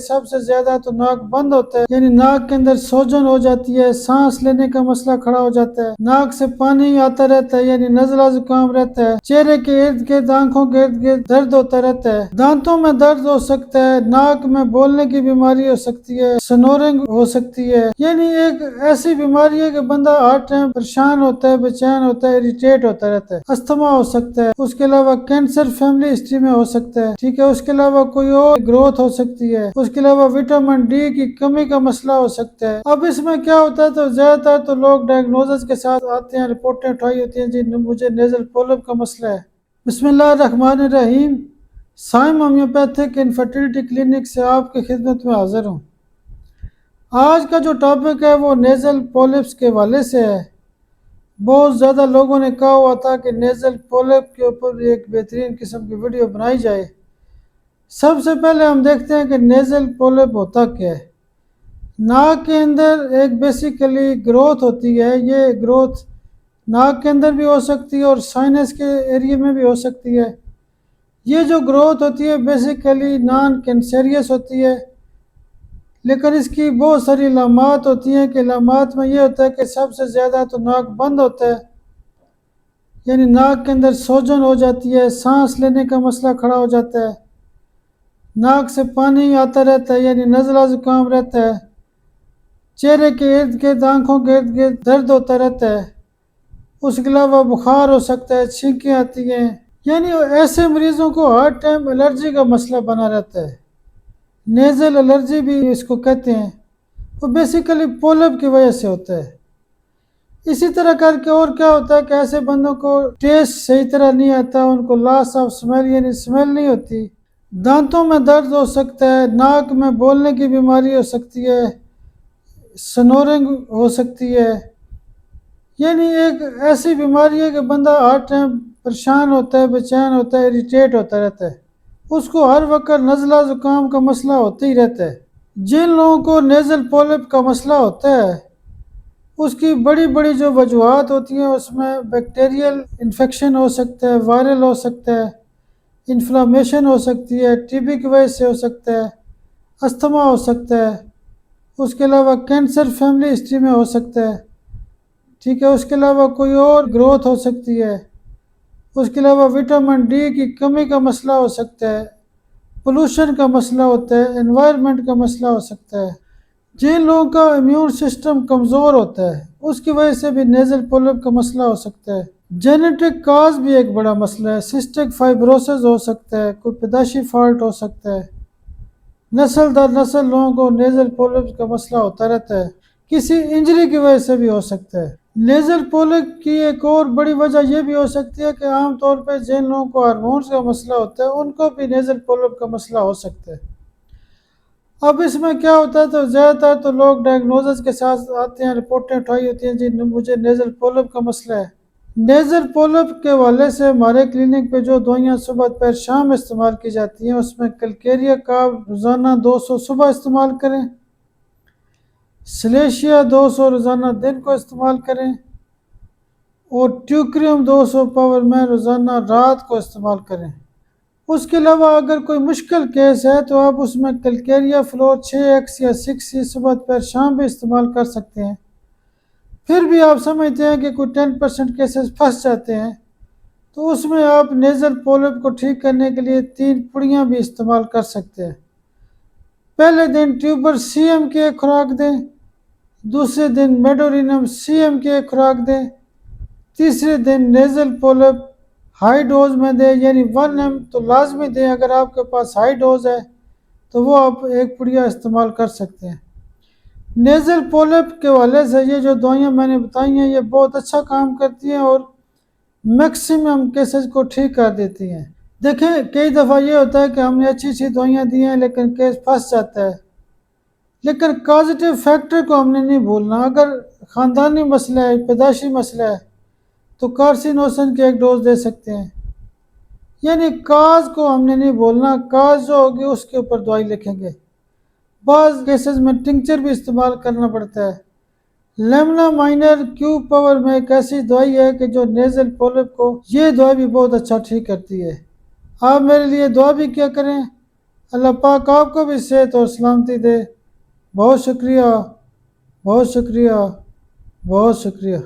سب سے زیادہ تو ناک بند ہوتا ہے، یعنی ناک کے اندر سوجن ہو جاتی ہے، سانس لینے کا مسئلہ کھڑا ہو جاتا ہے، ناک سے پانی آتا رہتا ہے یعنی نزلہ زکام رہتا ہے، چہرے کے ارد گرد آنکھوں کے ارد گرد درد ہوتا رہتا ہے، دانتوں میں درد ہو سکتا ہے، ناک میں بولنے کی بیماری ہو سکتی ہے، سنورنگ ہو سکتی ہے، یعنی ایک ایسی بیماری ہے کہ بندہ ہر ٹائم پریشان ہوتا ہے، بے چین ہوتا ہے، اریٹیٹ ہوتا رہتا ہے، استھما ہو سکتا ہے، اس کے علاوہ کینسر فیملی ہسٹری میں ہو سکتا ہے، ٹھیک ہے، اس کے علاوہ کوئی اور گروتھ ہو سکتی ہے، اس کے علاوہ وٹامن ڈی کی کمی کا مسئلہ ہو سکتا ہے۔ اب اس میں کیا ہوتا ہے تو زیادہ تر تو لوگ ڈائگنوزس کے ساتھ آتے ہیں، رپورٹیں اٹھائی ہوتی ہیں، جی مجھے نیزل پولپ کا مسئلہ ہے۔ بسم اللہ الرحمن الرحیم، سائم ہومیوپیتھک انفرٹیلٹی کلینک سے آپ کی خدمت میں حاضر ہوں۔ آج کا جو ٹاپک ہے وہ نیزل پولپس کے حوالے سے ہے۔ بہت زیادہ لوگوں نے کہا ہوا تھا کہ نیزل پولپ کے اوپر ایک بہترین قسم کی ویڈیو بنائی جائے۔ سب سے پہلے ہم دیکھتے ہیں کہ نیزل پولپ ہوتا کیا ہے۔ ناک کے اندر ایک بیسیکلی گروتھ ہوتی ہے، یہ گروتھ ناک کے اندر بھی ہو سکتی ہے اور سائنس کے ایریے میں بھی ہو سکتی ہے۔ یہ جو گروتھ ہوتی ہے بیسیکلی نان کینسریس ہوتی ہے، لیکن اس کی بہت ساری علامات ہوتی ہیں کہ علامات میں یہ ہوتا ہے کہ سب سے زیادہ تو ناک بند ہوتا ہے، یعنی ناک کے اندر سوجن ہو جاتی ہے، سانس لینے کا مسئلہ کھڑا ہو جاتا ہے، ناک سے پانی آتا رہتا ہے یعنی نزلہ زکام رہتا ہے، چہرے کے ارد گرد آنکھوں کے ارد گرد درد ہوتا رہتا ہے، اس کے علاوہ بخار ہو سکتا ہے، چھینکیں آتی ہیں، یعنی ایسے مریضوں کو ہر ٹائم الرجی کا مسئلہ بنا رہتا ہے۔ نیزل الرجی بھی اس کو کہتے ہیں، وہ بیسیکلی پولپ کی وجہ سے ہوتا ہے۔ اسی طرح کر کے اور کیا ہوتا ہے کہ ایسے بندوں کو ٹیسٹ صحیح طرح نہیں آتا، ان کو لاس آف سمیل یعنی اسمیل نہیں ہوتی، دانتوں میں درد ہو سکتا ہے، ناک میں بولنے کی بیماری ہو سکتی ہے، سنورنگ ہو سکتی ہے، یعنی ایک ایسی بیماری ہے کہ بندہ ہر ٹائم پریشان ہوتا ہے، بے چین ہوتا ہے، اریٹیٹ ہوتا رہتا ہے، اس کو ہر وقت نزلہ زکام کا مسئلہ ہوتا ہی رہتا ہے۔ جن لوگوں کو نیزل پولپ کا مسئلہ ہوتا ہے اس کی بڑی بڑی جو وجوہات ہوتی ہیں، اس میں بیکٹیریل انفیکشن ہو سکتا ہے، وائرل ہو سکتا ہے، انفلامیشن ہو سکتی ہے، ٹی بی کی وجہ سے ہو سکتا ہے، استھما ہو سکتا ہے، اس کے علاوہ کینسر فیملی ہسٹری میں ہو سکتا ہے، ٹھیک ہے، اس کے علاوہ کوئی اور گروتھ ہو سکتی ہے، اس کے علاوہ وٹامن ڈی کی کمی کا مسئلہ ہو سکتا ہے، پولوشن کا مسئلہ ہوتا ہے، انوائرمنٹ کا مسئلہ ہو سکتا ہے۔ جن لوگوں کا امیون سسٹم کمزور ہوتا ہے اس کی وجہ سے بھی نیزل پولپ کا مسئلہ ہو سکتا ہے۔ جینیٹک کاز بھی ایک بڑا مسئلہ ہے، سسٹک فائبروسس ہو سکتا ہے، کوئی پیدائشی فالٹ ہو سکتا ہے، نسل در نسل لوگوں کو نیزل پولپ کا مسئلہ ہوتا رہتا ہے، کسی انجری کی وجہ سے بھی ہو سکتا ہے۔ نیزل پولپ کی ایک اور بڑی وجہ یہ بھی ہو سکتی ہے کہ عام طور پہ جن لوگوں کو ہارمونز کا مسئلہ ہوتا ہے ان کو بھی نیزل پولپ کا مسئلہ ہو سکتا ہے۔ اب اس میں کیا ہوتا ہے تو زیادہ تر تو لوگ ڈائگنوزس کے ساتھ آتے ہیں، رپورٹیں اٹھائی ہوتی ہیں، جی مجھے نیزل پولپ کا مسئلہ ہے۔ نیزل پولپ کے حوالے سے ہمارے کلینک پہ جو دوائیاں صبح دوپہر شام استعمال کی جاتی ہیں اس میں کلکیریا کا روزانہ 200 صبح استعمال کریں، سلیشیا 200 روزانہ دن کو استعمال کریں، اور ٹیوکریم 200 پاور میں روزانہ رات کو استعمال کریں۔ اس کے علاوہ اگر کوئی مشکل کیس ہے تو آپ اس میں کلکیریا فلور 6x یا 6c صبح دوپہر شام بھی استعمال کر سکتے ہیں۔ پھر بھی آپ سمجھتے ہیں کہ کوئی 10% کیسز پھنس جاتے ہیں تو اس میں آپ نیزل پولپ کو ٹھیک کرنے کے لیے 3 پڑیاں بھی استعمال کر سکتے ہیں۔ پہلے دن ٹیوبر سی ایم کی ایک خوراک دیں، دوسرے دن میڈورینم سی ایم کی ایک خوراک دیں، تیسرے دن نیزل پولپ ہائی ڈوز میں دیں، یعنی 1 ایم تو لازمی دیں، اگر آپ کے پاس ہائی ڈوز ہے تو وہ آپ ایک پڑیا استعمال کر سکتے ہیں۔ نیزل پولپ کے حوالے سے یہ جو دوائیاں میں نے بتائی ہیں یہ بہت اچھا کام کرتی ہیں اور میکسیمم کیسز کو ٹھیک کر دیتی ہیں۔ دیکھیں کئی دفعہ یہ ہوتا ہے کہ ہم نے اچھی دوائیاں دی ہیں لیکن کیس پھنس جاتا ہے، لیکن کازیٹیو فیکٹر کو ہم نے نہیں بھولنا۔ اگر خاندانی مسئلہ ہے، پیدائشی مسئلہ ہے تو کارسینوسن کی ایک ڈوز دے سکتے ہیں، یعنی کاز کو ہم نے نہیں بولنا، کاز جو ہوگی اس کے اوپر دوائی لکھیں گے۔ بعض کیسز میں ٹنکچر بھی استعمال کرنا پڑتا ہے۔ لیمنا مائنر کیو پاور میں ایک ایسی دوائی ہے کہ جو نیزل پولپ کو یہ دوائی بھی بہت اچھا ٹھیک کرتی ہے۔ آپ میرے لیے دعا بھی کیا کریں۔ اللہ پاک آپ کو بھی صحت اور سلامتی دے۔ بہت شکریہ، بہت شکریہ، بہت شکریہ۔